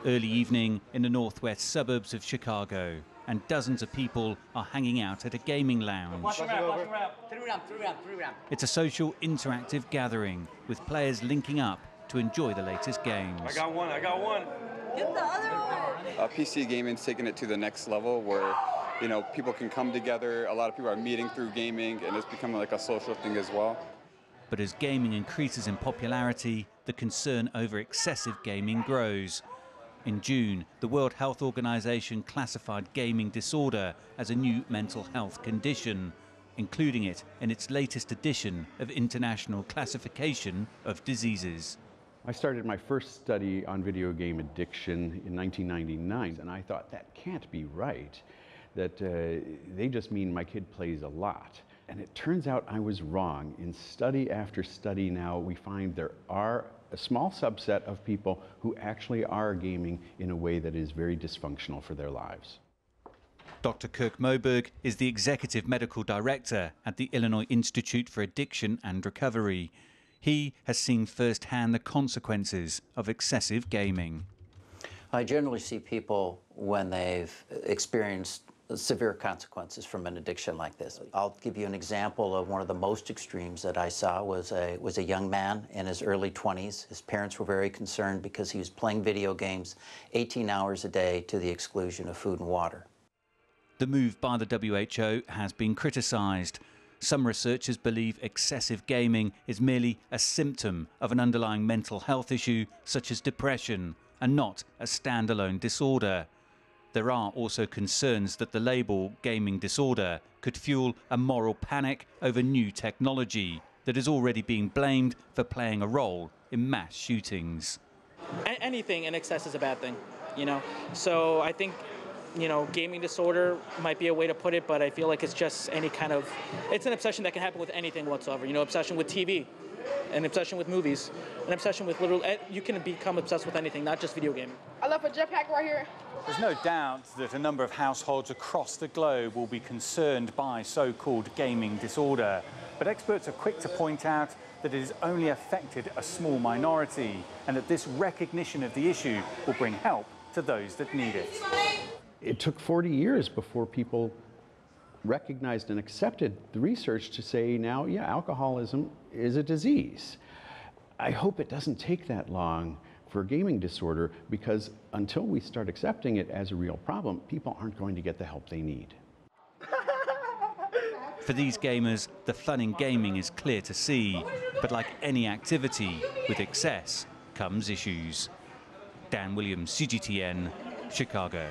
Early evening in the northwest suburbs of Chicago, and dozens of people are hanging out at a gaming lounge. It's a social, interactive gathering with players linking up to enjoy the latest games. I got one. Get the other one. PC gaming's taking it to the next level where, people can come together. A lot of people are meeting through gaming, and it's becoming like a social thing as well. But as gaming increases in popularity, the concern over excessive gaming grows. In June, the World Health Organization classified gaming disorder as a new mental health condition, including it in its latest edition of International Classification of Diseases. I started my first study on video game addiction in 1999, and I thought that can't be right, that they just mean my kid plays a lot. And it turns out I was wrong. In study after study now, we find there are a small subset of people who actually are gaming in a way that is very dysfunctional for their lives. Dr. Kirk Moberg is the Executive Medical Director at the Illinois Institute for Addiction and Recovery. He has seen firsthand the consequences of excessive gaming. I generally see people when they've experienced severe consequences from an addiction like this. I'll give you an example of one of the most extremes that I saw was a young man in his early 20s. His parents were very concerned because he was playing video games 18 hours a day to the exclusion of food and water. The move by the WHO has been criticised. Some researchers believe excessive gaming is merely a symptom of an underlying mental health issue such as depression and not a standalone disorder. There are also concerns that the label gaming disorder could fuel a moral panic over new technology that is already being blamed for playing a role in mass shootings. Anything in excess is a bad thing, So I think, gaming disorder might be a way to put it, but I feel like it's just it's an obsession that can happen with anything whatsoever. Obsession with TV, an obsession with movies, an obsession with you can become obsessed with anything, not just video gaming. I left a jetpack right here. There's no doubt that a number of households across the globe will be concerned by so-called gaming disorder. But experts are quick to point out that it has only affected a small minority and that this recognition of the issue will bring help to those that need it. It took 40 years before people recognized and accepted the research to say now, yeah, alcoholism is a disease. I hope it doesn't take that long for gaming disorder, because until we start accepting it as a real problem, people aren't going to get the help they need. For these gamers, the fun in gaming is clear to see, but like any activity, with excess comes issues. Dan Williams, CGTN, Chicago.